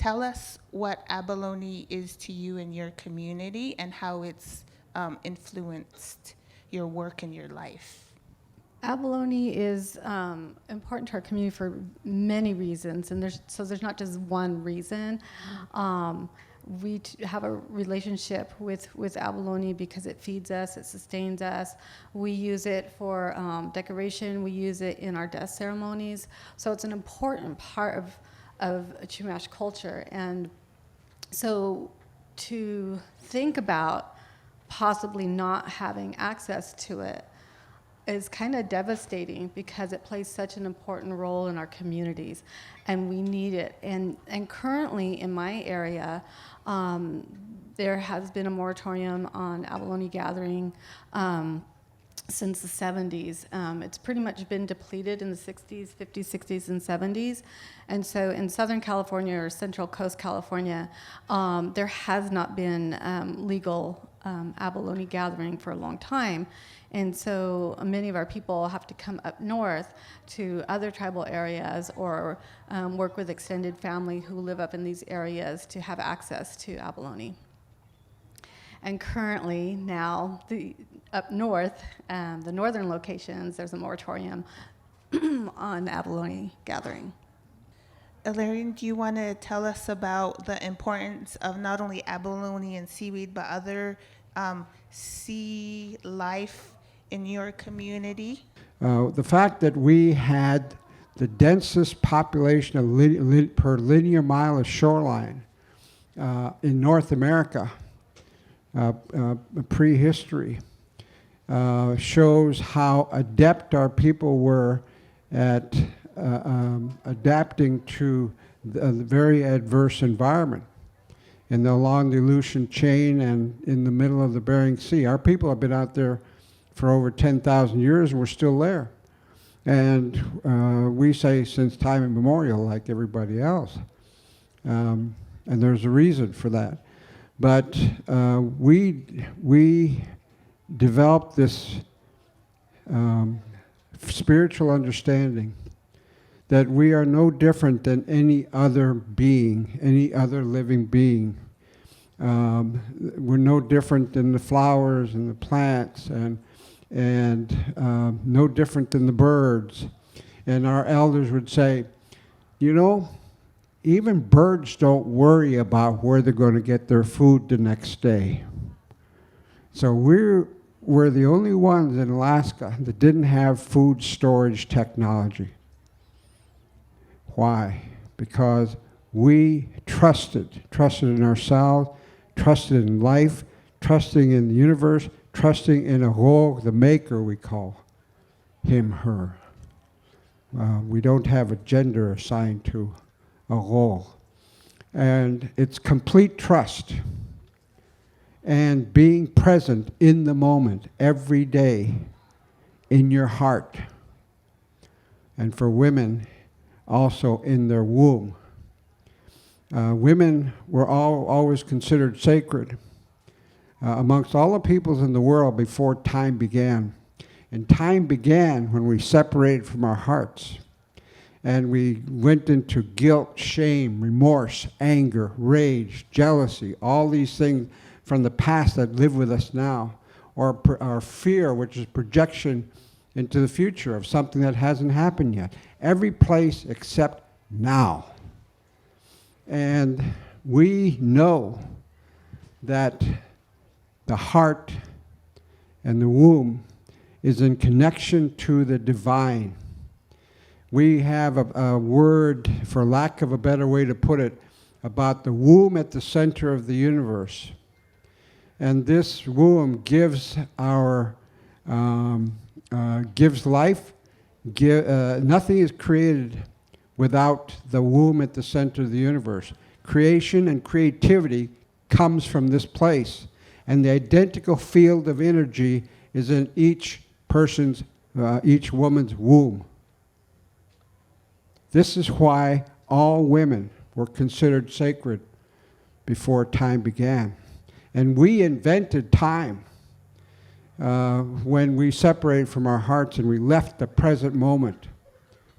tell us what abalone is to you in your community and how it's influenced your work and your life. Abalone is important to our community for many reasons, and there's not just one reason. We have a relationship with abalone because it feeds us, it sustains us. We use it for decoration. We use it in our death ceremonies. So it's an important part of Chumash culture. And so to think about possibly not having access to it is kind of devastating because it plays such an important role in our communities, and we need it. And currently in my area, there has been a moratorium on abalone gathering since the 70s. It's pretty much been depleted in the 60s, 50s, 60s, and 70s. And so in Southern California or Central Coast California, there has not been legal abalone gathering for a long time. And so many of our people have to come up north to other tribal areas or work with extended family who live up in these areas to have access to abalone. And currently now, up north, the northern locations, there's a moratorium on abalone gathering. Ilarion, do you want to tell us about the importance of not only abalone and seaweed, but other sea life in your community? The fact that we had the densest population of per linear mile of shoreline in North America, prehistory, shows how adept our people were at adapting to a very adverse environment along the Aleutian chain and in the middle of the Bering Sea. Our people have been out there for over 10,000 years, and we're still there. And we say since time immemorial, like everybody else. And there's a reason for that. But we developed this spiritual understanding that we are no different than any other being, any other living being. We're no different than the flowers and the plants and no different than the birds. And our elders would say, you know, even birds don't worry about where they're going to get their food the next day. So we're the only ones in Alaska that didn't have food storage technology. Why? Because we trusted in ourselves, trusted in life, trusting in the universe, trusting in a role, the maker we call him, her. We don't have a gender assigned to a role. And it's complete trust and being present in the moment every day in your heart. And for women, also in their womb. Women were always considered sacred amongst all the peoples in the world before time began. And time began when we separated from our hearts. And we went into guilt, shame, remorse, anger, rage, jealousy, all these things from the past that live with us now. Or our fear, which is projection into the future of something that hasn't happened yet. Every place except now. And we know that the heart and the womb is in connection to the divine. We have a word, for lack of a better way to put it, about the womb at the center of the universe. And this womb gives gives life. Nothing is created without the womb at the center of the universe. Creation and creativity comes from this place. And the identical field of energy is in each person's, each woman's womb. This is why all women were considered sacred before time began. And we invented time when we separated from our hearts and we left the present moment,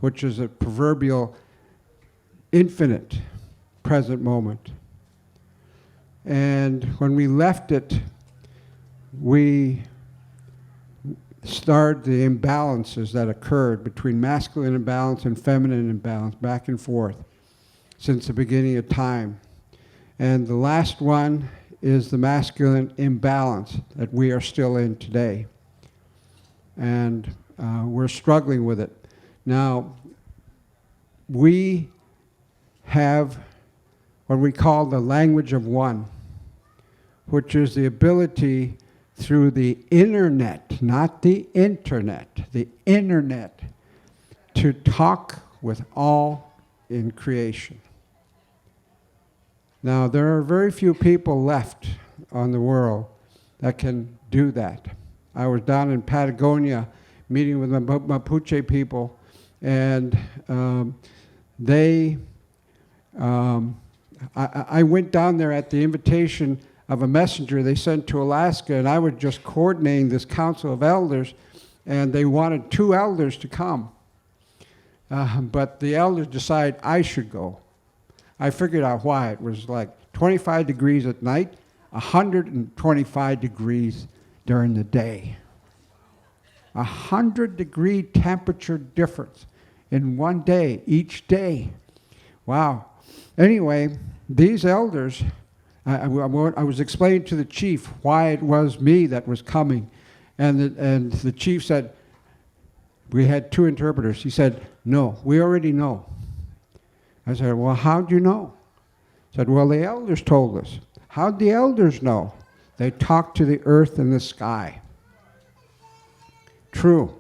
which is a proverbial infinite present moment. And when we left it, we started the imbalances that occurred between masculine imbalance and feminine imbalance, back and forth, since the beginning of time. And the last one is the masculine imbalance that we are still in today. And we're struggling with it. Now, we have what we call the language of one, which is the ability through the internet, not the internet, the internet, to talk with all in creation. Now, there are very few people left on the world that can do that. I was down in Patagonia meeting with the Mapuche people, and I went down there at the invitation of a messenger they sent to Alaska, and I was just coordinating this council of elders, and they wanted 2 elders to come. But the elders decided I should go. I figured out why. It was like 25 degrees at night, 125 degrees during the day. 100-degree temperature difference in one day, each day. Wow. Anyway, these elders, I was explaining to the chief why it was me that was coming. And the chief said, we had 2 interpreters. He said, no, we already know. I said, well, how'd you know? He said, well, the elders told us. How'd the elders know? They talked to the earth and the sky. True.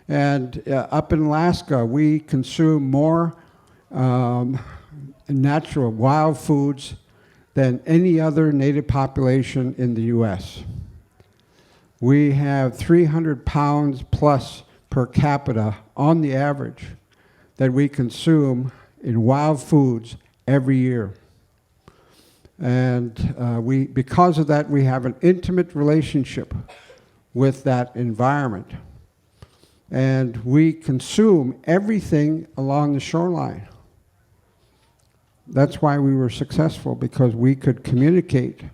And up in Alaska, we consume more natural wild foods than any other native population in the U.S. We have 300 pounds plus per capita on the average that we consume in wild foods every year. And because of that, we have an intimate relationship with that environment. And we consume everything along the shoreline. That's why we were successful, because we could communicate.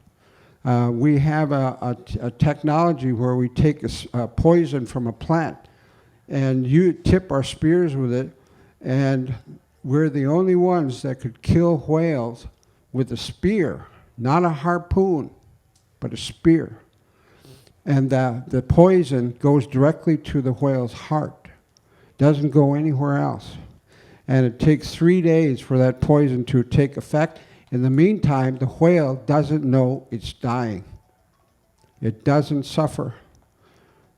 We have a technology where we take a poison from a plant, and you tip our spears with it, and we're the only ones that could kill whales with a spear, not a harpoon, but a spear. And the poison goes directly to the whale's heart, doesn't go anywhere else. And it takes 3 days for that poison to take effect. In the meantime, the whale doesn't know it's dying. It doesn't suffer.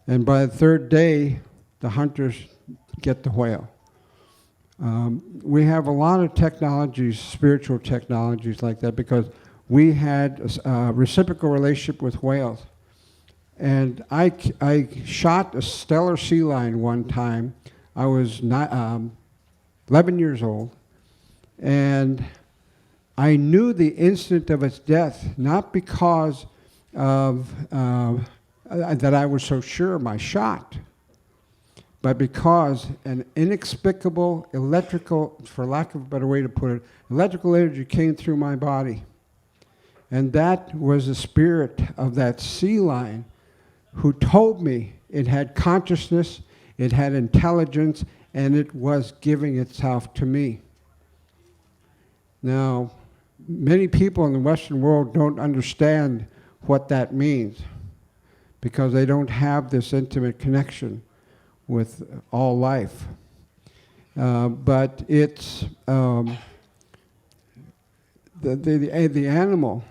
And by the 3rd day, the hunters get the whale. We have a lot of technologies, spiritual technologies like that, because we had a reciprocal relationship with whales. And I shot a stellar sea lion one time. I was 11 years old, and I knew the instant of its death, not because of that I was so sure of my shot, but because an inexplicable electrical, for lack of a better way to put it, electrical energy came through my body. And that was the spirit of that sea lion who told me it had consciousness, it had intelligence, and it was giving itself to me. Now, many people in the Western world don't understand what that means, because they don't have this intimate connection with all life. But it's the animal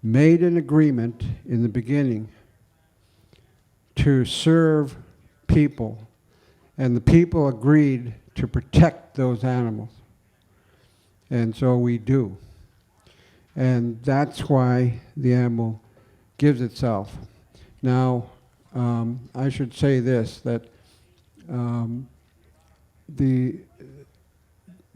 made an agreement in the beginning to serve people, and the people agreed to protect those animals. And so we do. And that's why the animal gives itself. Now, I should say this, that the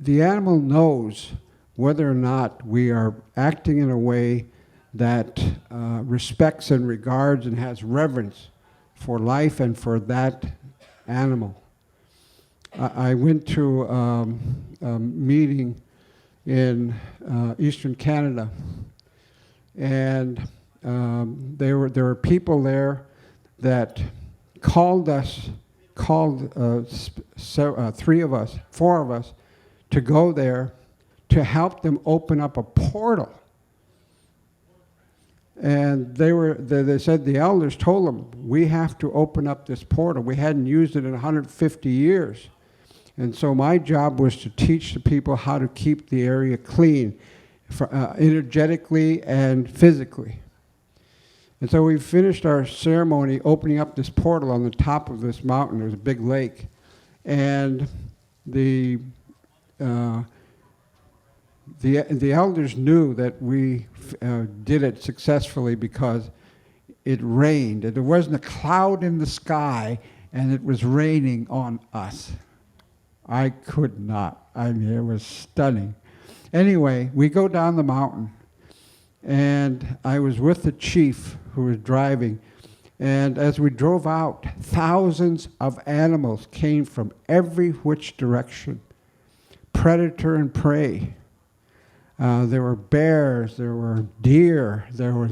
animal knows whether or not we are acting in a way that respects and regards and has reverence for life and for that animal. I went to a meeting in eastern Canada. And there were people there that called 4 of us, to go there to help them open up a portal. And they said the elders told them, we have to open up this portal. We hadn't used it in 150 years. And so my job was to teach the people how to keep the area clean, energetically and physically. And so we finished our ceremony opening up this portal on the top of this mountain. There's a big lake. And the elders knew that we did it successfully because it rained. There wasn't a cloud in the sky, and it was raining on us. I could not. I mean, it was stunning. Anyway, we go down the mountain, and I was with the chief who was driving, and as we drove out, thousands of animals came from every which direction, predator and prey. There were bears, there were deer, there were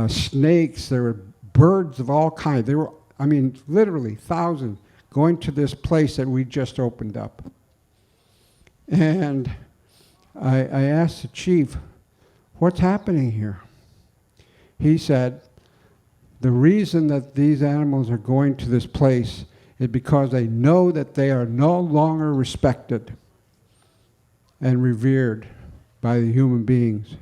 snakes, there were birds of all kinds. There were, I mean, literally thousands going to this place that we just opened up. And I asked the chief, what's happening here? He said, the reason that these animals are going to this place is because they know that they are no longer respected and revered by the human beings.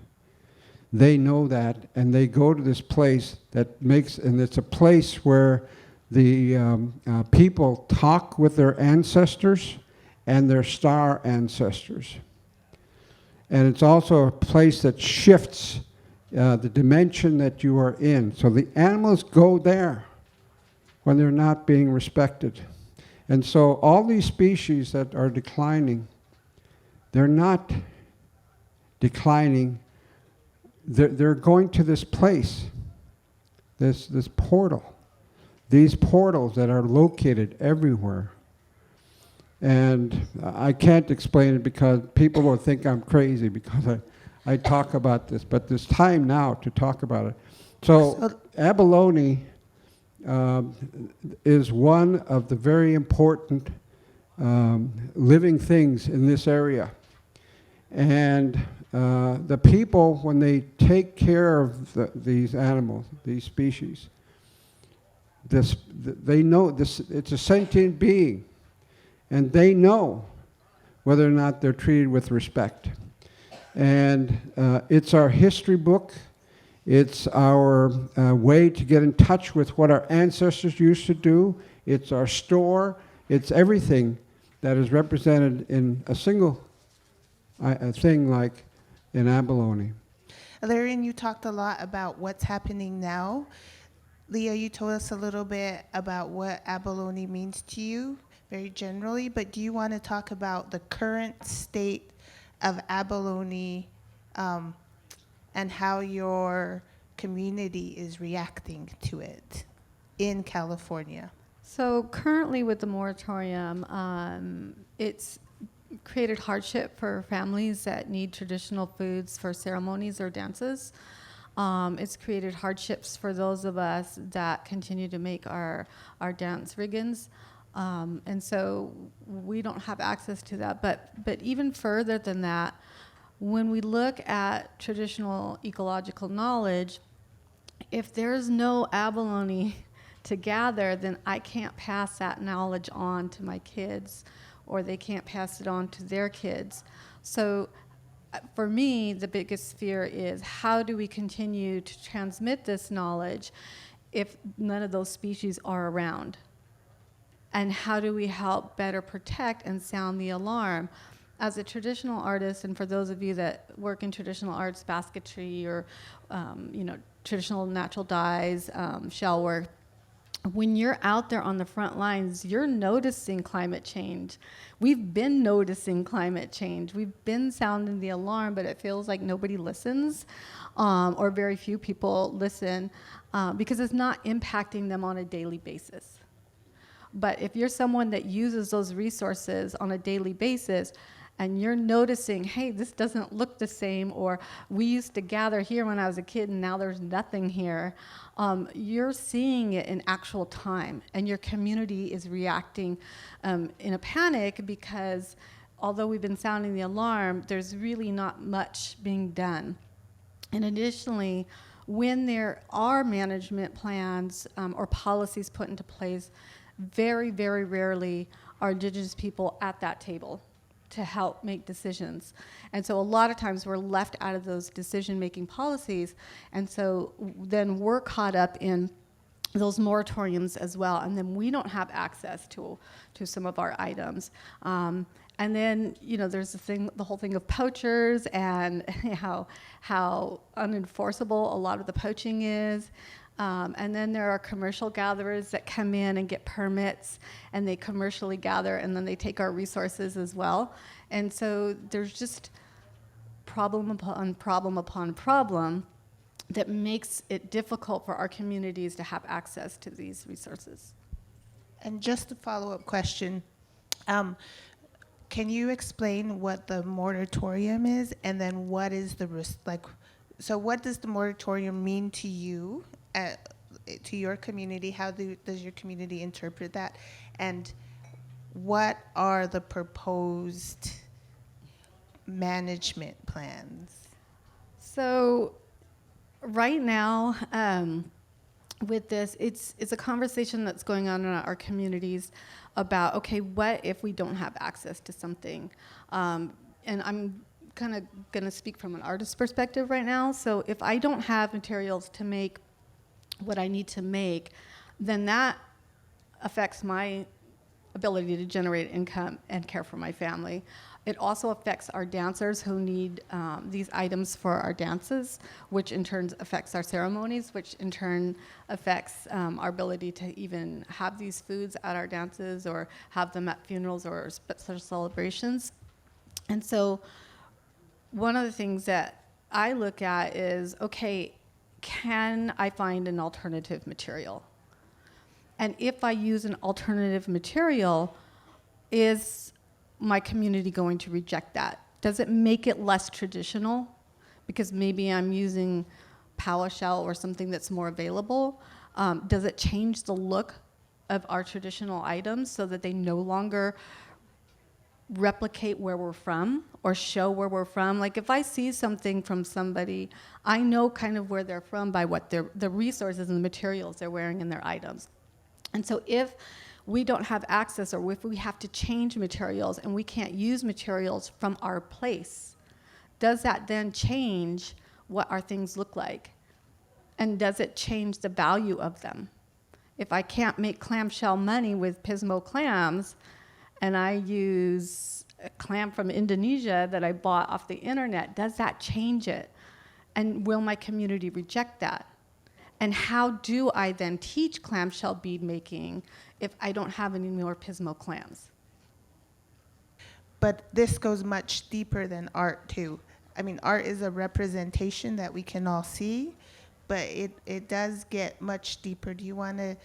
They know that, and they go to this place and it's a place where the people talk with their ancestors and their star ancestors. And it's also a place that shifts the dimension that you are in. So the animals go there when they're not being respected. And so all these species that are declining, they're not declining. They're going to this place, this portal. These portals that are located everywhere. And I can't explain it because people will think I'm crazy because I talk about this, but there's time now to talk about it. So abalone is one of the very important living things in this area. And the people, when they take care of these animals, these species, they know it's a sentient being, and they know whether or not they're treated with respect. And it's our history book. It's our way to get in touch with what our ancestors used to do. It's our store. It's everything that is represented in a single thing like in abalone. Ilarion, you talked a lot about what's happening now. Leah, you told us a little bit about what abalone means to you, very generally, but do you want to talk about the current state of abalone and how your community is reacting to it in California? So currently with the moratorium, it's created hardship for families that need traditional foods for ceremonies or dances. It's created hardships for those of us that continue to make our dance riggins. And so we don't have access to that. But even further than that, when we look at traditional ecological knowledge, if there's no abalone to gather, then I can't pass that knowledge on to my kids, or they can't pass it on to their kids. So for me, the biggest fear is how do we continue to transmit this knowledge if none of those species are around? And how do we help better protect and sound the alarm? As a traditional artist, and for those of you that work in traditional arts, basketry or traditional natural dyes, shell work, when you're out there on the front lines, you're noticing climate change. We've been noticing climate change. We've been sounding the alarm, but it feels like nobody listens, or very few people listen, because it's not impacting them on a daily basis. But if you're someone that uses those resources on a daily basis, and you're noticing, hey, this doesn't look the same, or we used to gather here when I was a kid and now there's nothing here, you're seeing it in actual time, and your community is reacting in a panic because although we've been sounding the alarm, there's really not much being done. And additionally, when there are management plans or policies put into place, very, very rarely are Indigenous people at that table to help make decisions. And so a lot of times we're left out of those decision-making policies, and so then we're caught up in those moratoriums as well, and then we don't have access to some of our items. And then, there's the whole thing of poachers and how unenforceable a lot of the poaching is. And then there are commercial gatherers that come in and get permits, and they commercially gather, and then they take our resources as well. And so there's just problem upon problem upon problem that makes it difficult for our communities to have access to these resources. And just a follow-up question. Can you explain what the moratorium is, and then what is the so what does the moratorium mean to you, to your community? How does your community interpret that? And what are the proposed management plans? So right now, with this, it's a conversation that's going on in our communities about, okay, what if we don't have access to something? And I'm kind of going to speak from an artist's perspective right now. So if I don't have materials to make what I need to make, then that affects my ability to generate income and care for my family. It also affects our dancers who need these items for our dances, which in turn affects our ceremonies, which in turn affects our ability to even have these foods at our dances or have them at funerals or special celebrations. And so one of the things that I look at is, okay, can I find an alternative material? And if I use an alternative material, is my community going to reject that? Does it make it less traditional? Because maybe I'm using power shell or something that's more available. Does it change the look of our traditional items so that they no longer replicate where we're from or show where we're from? Like if I see something from somebody, I know kind of where they're from by what the resources and the materials they're wearing in their items. And so if we don't have access, or if we have to change materials and we can't use materials from our place, does that then change what our things look like? And does it change the value of them? If I can't make clamshell money with Pismo clams, and I use a clam from Indonesia that I bought off the internet, does that change it? And will my community reject that? And how do I then teach clamshell bead making if I don't have any more Pismo clams? But this goes much deeper than art too. I mean, art is a representation that we can all see, but it does get much deeper. Do you want to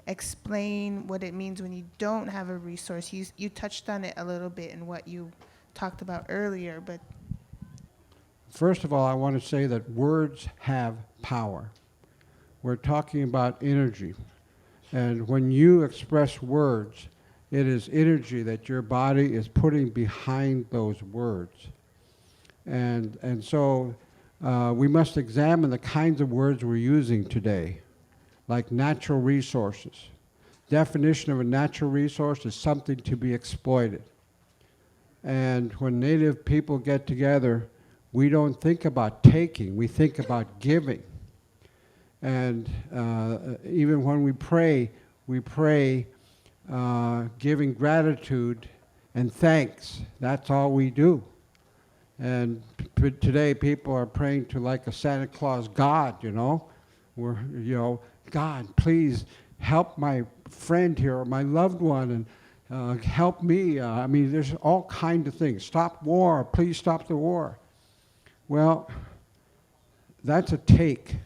explain what it means when you don't have a resource? You touched on it a little bit in what you talked about earlier, but First of all, I want to say that words have power. We're talking about energy. And when you express words, it is energy that your body is putting behind those words. And so we must examine the kinds of words we're using today, like natural resources. Definition of a natural resource is something to be exploited. And when Native people get together, we don't think about taking, we think about giving. And even when we pray giving gratitude and thanks. That's all we do. And today people are praying to like a Santa Claus God, you know. God, please help my friend here or my loved one, and help me. I mean, there's all kinds of things. Stop war, please stop the war. Well, that's a take.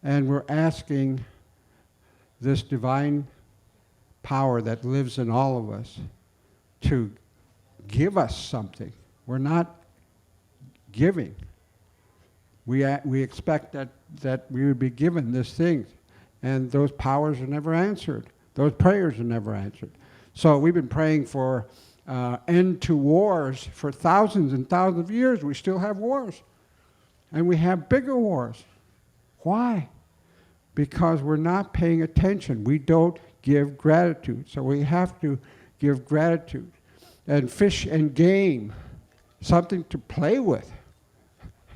And we're asking this divine power that lives in all of us to give us something. We're not giving. We expect that we would be given this thing, and those powers are never answered. Those prayers are never answered. So we've been praying for end to wars for thousands and thousands of years. We still have wars, and we have bigger wars. Why? Because we're not paying attention. We don't give gratitude. So we have to give gratitude. And fish and game, something to play with,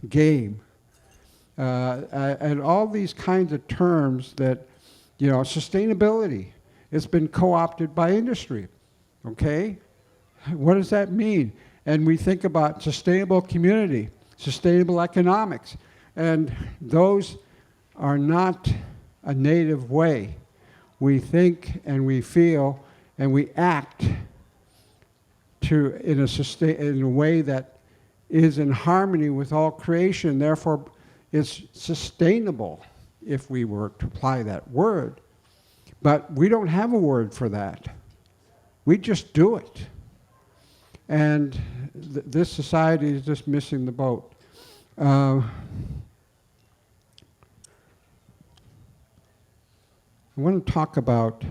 game. And all these kinds of terms that, sustainability, it's been co-opted by industry, okay? What does that mean? And we think about sustainable community, sustainable economics, and those are not a native way. We think and we feel and we act in a way that is in harmony with all creation, therefore it's sustainable if we were to apply that word. But we don't have a word for that. We just do it. And this society is just missing the boat. I want to talk about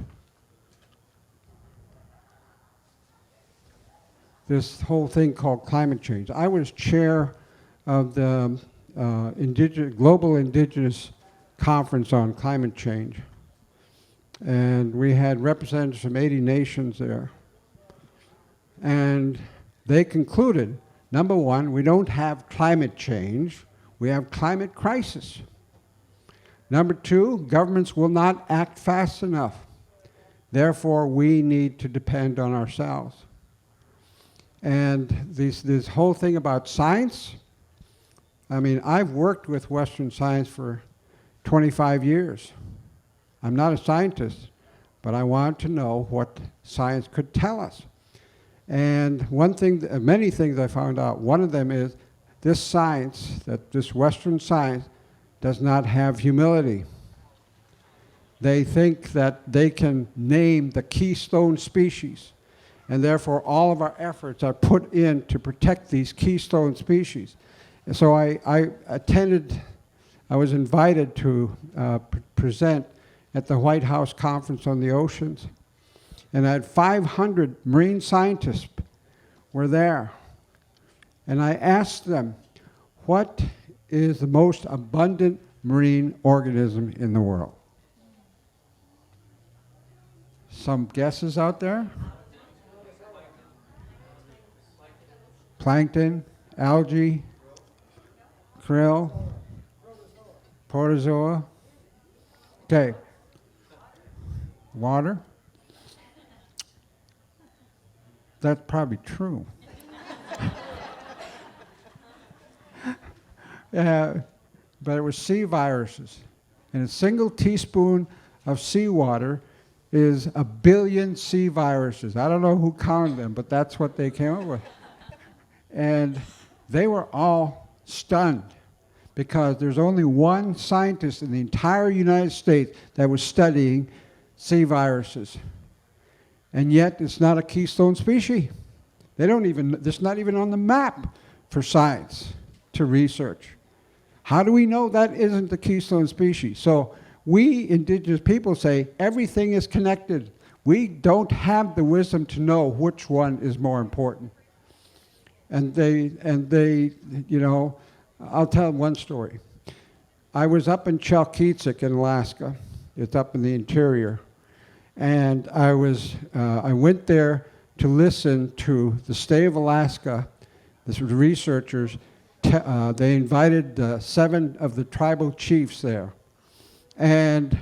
this whole thing called climate change. I was chair of the Global Indigenous Conference on Climate Change. And we had representatives from 80 nations there. And they concluded, number one, we don't have climate change, we have climate crisis. Number two, governments will not act fast enough. Therefore, we need to depend on ourselves. And this whole thing about science, I mean, I've worked with Western science for 25 years. I'm not a scientist, but I wanted to know what science could tell us. And one thing, many things I found out, one of them is this science, that this Western science, does not have humility. They think that they can name the keystone species, and therefore all of our efforts are put in to protect these keystone species. And so I was invited to present at the White House Conference on the Oceans, and I had 500 marine scientists were there. And I asked them, what is the most abundant marine organism in the world? Some guesses out there? Plankton, algae, krill, protozoa. Okay. Water. That's probably true. But it was sea viruses. And a single teaspoon of seawater is 1 billion sea viruses. I don't know who counted them, but that's what they came up with. And they were all stunned because there's only one scientist in the entire United States that was studying sea viruses. And yet it's not a keystone species. It's not even on the map for science to research. How do we know that isn't the keystone species? So we indigenous people say everything is connected. We don't have the wisdom to know which one is more important. And they, I'll tell one story. I was up in Chalkitsik in Alaska. It's up in the interior. And I went there to listen to the state of Alaska, the researchers. They invited 7 of the tribal chiefs there. And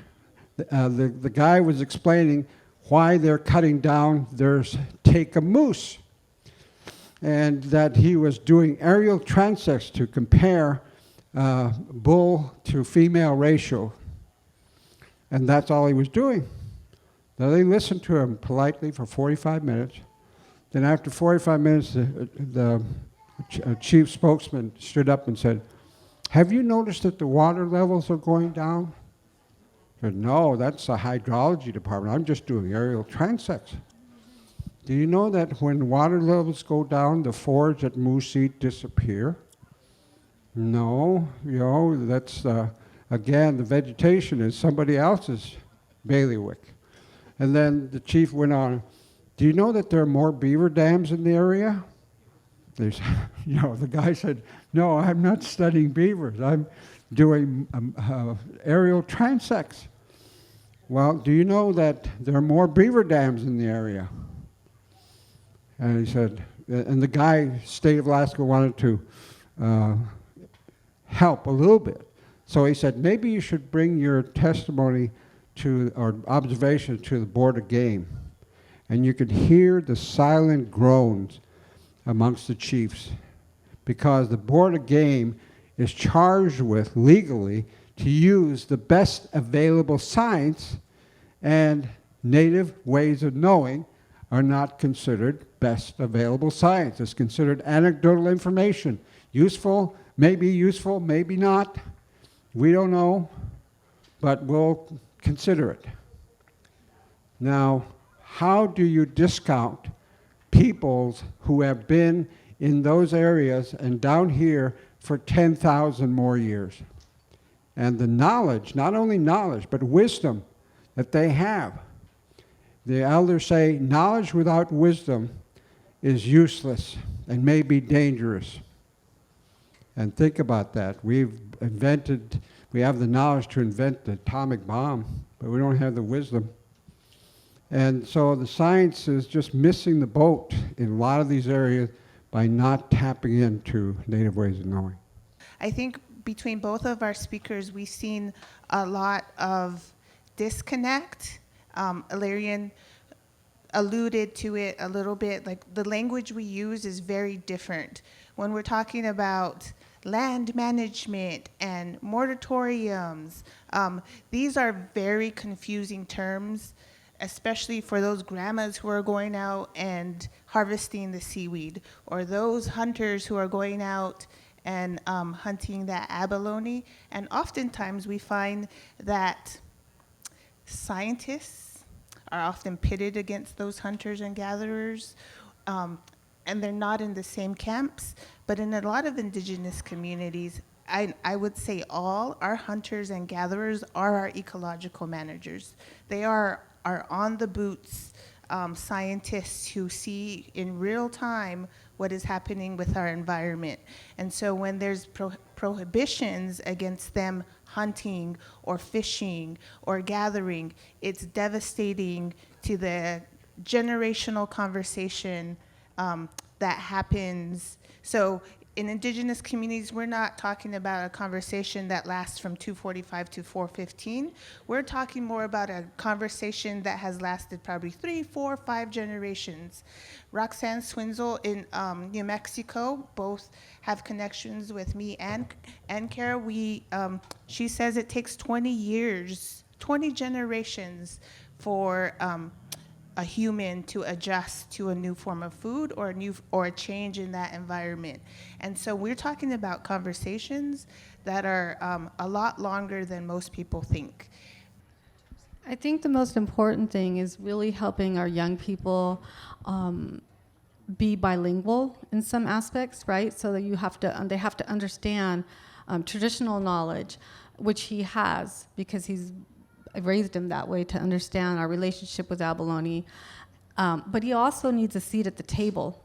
the guy was explaining why they're cutting down their take a moose. And that he was doing aerial transects to compare bull to female ratio. And that's all he was doing. Now they listened to him politely for 45 minutes. Then after 45 minutes, the chief spokesman stood up and said, "Have you noticed that the water levels are going down?" I said, "No, that's the hydrology department. I'm just doing aerial transects." Do you know that when water levels go down, the forage at moose eat disappear? No, that's, again, the vegetation is somebody else's bailiwick. And then the chief went on, do you know that there are more beaver dams in the area? There's, the guy said, no, I'm not studying beavers. I'm doing aerial transects. Well, do you know that there are more beaver dams in the area? And he said, and the guy, state of Alaska, wanted to help a little bit. So he said, maybe you should bring your testimony or observation to the Board of Game. And you could hear the silent groans amongst the chiefs, because the Board of Game is charged with, legally, to use the best available science, and native ways of knowing are not considered best available science. It's considered anecdotal information. Useful, maybe not. We don't know, but we'll consider it. Now, how do you discount peoples who have been in those areas and down here for 10,000 more years? And the knowledge, not only knowledge, but wisdom that they have. The elders say knowledge without wisdom is useless and may be dangerous. And think about that. We have the knowledge to invent the atomic bomb, but we don't have the wisdom. And so the science is just missing the boat in a lot of these areas by not tapping into native ways of knowing. I think between both of our speakers, we've seen a lot of disconnect. Ilarion alluded to it a little bit, like the language we use is very different. When we're talking about land management and moratoriums, these are very confusing terms, especially for those grandmas who are going out and harvesting the seaweed, or those hunters who are going out and hunting that abalone. And oftentimes we find that scientists are often pitted against those hunters and gatherers, and they're not in the same camps. But in a lot of indigenous communities, I would say all our hunters and gatherers are our ecological managers. They are on the boots scientists who see in real time what is happening with our environment. And so when there's prohibitions against them hunting or fishing or gathering, it's devastating to the generational conversation that happens. So in indigenous communities, we're not talking about a conversation that lasts from 2:45 to 4:15. We're talking more about a conversation that has lasted probably 3, 4, 5 generations. Roxanne Swinzel in New Mexico both have connections with me and Kara. She says it takes 20 years, 20 generations for a human to adjust to a new form of food or a change in that environment. And so we're talking about conversations that are a lot longer than most people think. I think the most important thing is really helping our young people be bilingual in some aspects, right? So that they have to understand traditional knowledge, which he has, because I raised him that way to understand our relationship with abalone. But he also needs a seat at the table.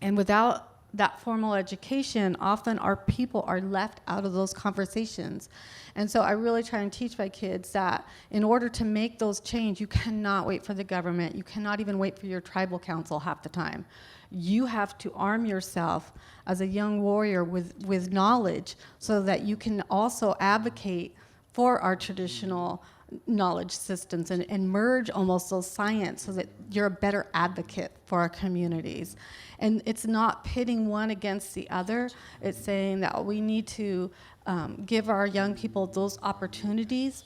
And without that formal education, often our people are left out of those conversations. And so I really try and teach my kids that in order to make those change, you cannot wait for the government. You cannot even wait for your tribal council half the time. You have to arm yourself as a young warrior with knowledge so that you can also advocate for our traditional knowledge systems and merge almost those science so that you're a better advocate for our communities. And it's not pitting one against the other. It's saying that we need to give our young people those opportunities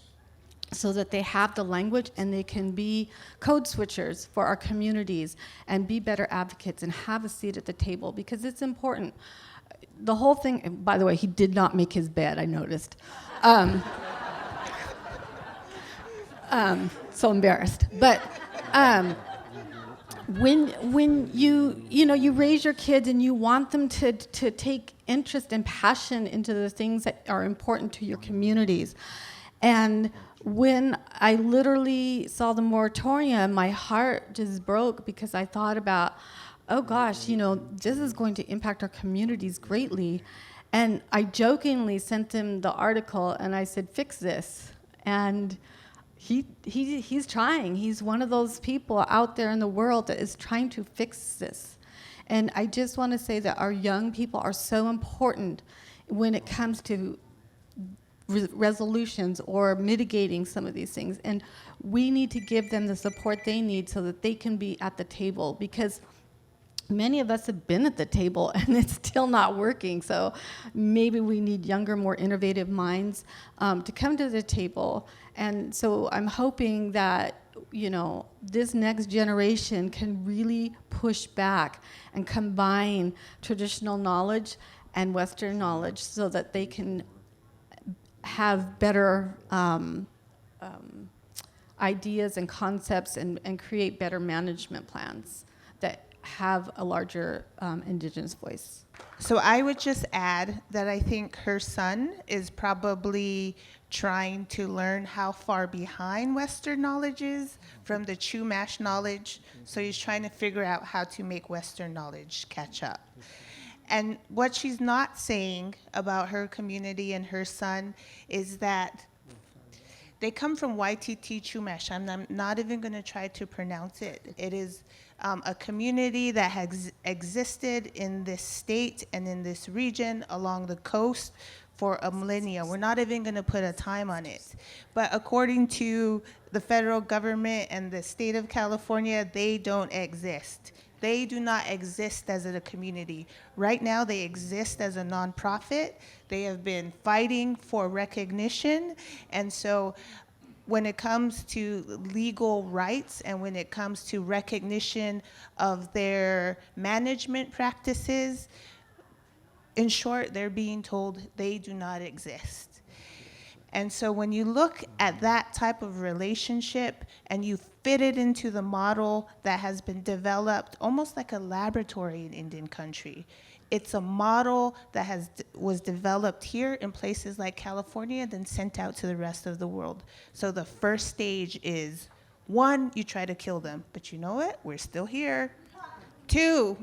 so that they have the language and they can be code switchers for our communities and be better advocates and have a seat at the table, because it's important. The whole thing, and by the way, he did not make his bed, I noticed. So embarrassed. But when you raise your kids and you want them to take interest and passion into the things that are important to your communities. And when I literally saw the moratorium, my heart just broke because I thought about, oh gosh, this is going to impact our communities greatly. And I jokingly sent him the article and I said, fix this. And he's trying. He's one of those people out there in the world that is trying to fix this. And I just want to say that our young people are so important when it comes to resolutions or mitigating some of these things. And we need to give them the support they need so that they can be at the table, because many of us have been at the table and it's still not working. So maybe we need younger, more innovative minds to come to the table. And so I'm hoping that this next generation can really push back and combine traditional knowledge and Western knowledge so that they can have better ideas and concepts and create better management plans that have a larger Indigenous voice. So I would just add that I think her son is probably trying to learn how far behind Western knowledge is from the Chumash knowledge. So he's trying to figure out how to make Western knowledge catch up. And what she's not saying about her community and her son is that they come from YTT Chumash. I'm not even going to try to pronounce it. It is a community that has existed in this state and in this region along the coast for a millennia. We're not even going to put a time on it. But according to the federal government and the state of California, they don't exist. They do not exist as a community. Right now, they exist as a nonprofit. They have been fighting for recognition. And so when it comes to legal rights and when it comes to recognition of their management practices, in short, they're being told they do not exist. And so when you look at that type of relationship and you fit it into the model that has been developed almost like a laboratory in Indian country, it's a model that was developed here in places like California, then sent out to the rest of the world. So the first stage is, 1, you try to kill them, but you know what? We're still here. 2,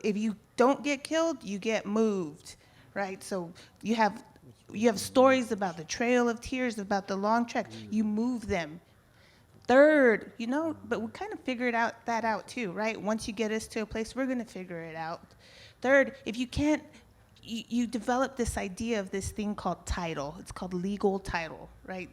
if you don't get killed, you get moved, right? So you have stories about the Trail of Tears, about the long trek. You move them. 3rd, but we kind of figured that out too, right? Once you get us to a place, we're going to figure it out. 3rd, if you can't, you develop this idea of this thing called title. It's called legal title, right?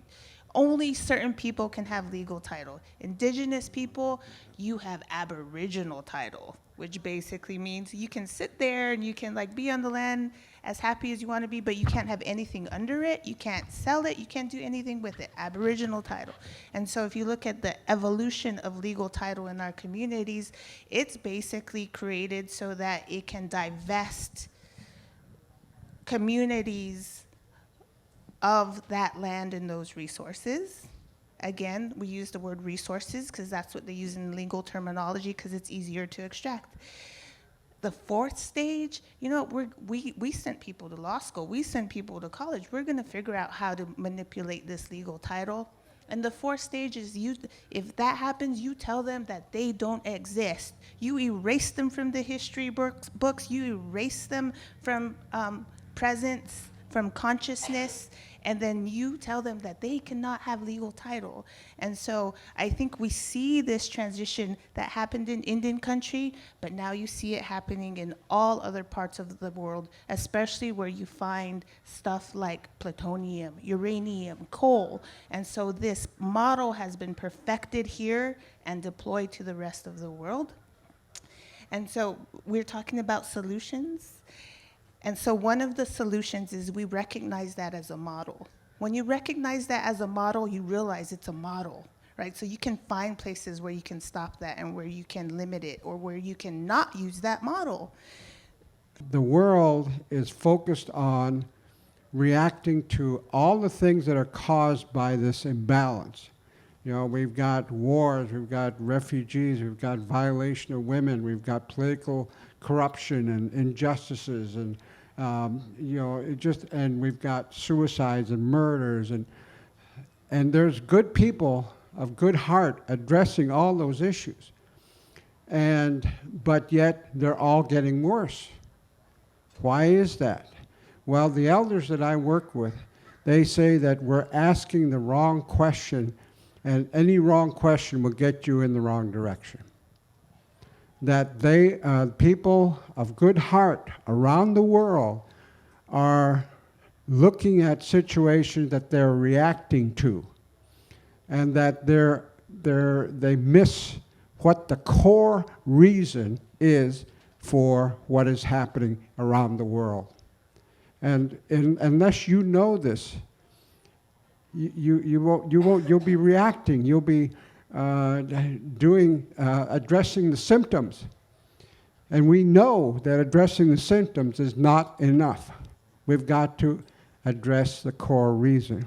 Only certain people can have legal title. Indigenous people, you have aboriginal title, which basically means you can sit there and you can be on the land as happy as you want to be, but you can't have anything under it. You can't sell it. You can't do anything with it. Aboriginal title. And so if you look at the evolution of legal title in our communities, it's basically created so that it can divest communities of that land and those resources. Again, we use the word resources because that's what they use in legal terminology because it's easier to extract. The 4th stage, we sent people to law school. We sent people to college. We're going to figure out how to manipulate this legal title. And the 4th stage is, if that happens, you tell them that they don't exist. You erase them from the history books. You erase them from presence, from consciousness, and then you tell them that they cannot have legal title. And so I think we see this transition that happened in Indian country, but now you see it happening in all other parts of the world, especially where you find stuff like plutonium, uranium, coal. And so this model has been perfected here and deployed to the rest of the world. And so we're talking about solutions. And so one of the solutions is we recognize that as a model. When you recognize that as a model, you realize it's a model, right? So you can find places where you can stop that and where you can limit it or where you can not use that model. The world is focused on reacting to all the things that are caused by this imbalance. You know, we've got wars, we've got refugees, we've got violation of women, we've got political corruption and injustices, and you know, and we've got suicides and murders, and there's good people of good heart addressing all those issues, but yet they're all getting worse. Why is that? Well, the elders that I work with, they say that we're asking the wrong question, and any wrong question will get you in the wrong direction. That people of good heart around the world are looking at situations that they're reacting to, and that they miss what the core reason is for what is happening around the world. And unless you know this, you'll be reacting. You'll be addressing the symptoms. And we know that addressing the symptoms is not enough. We've got to address the core reason.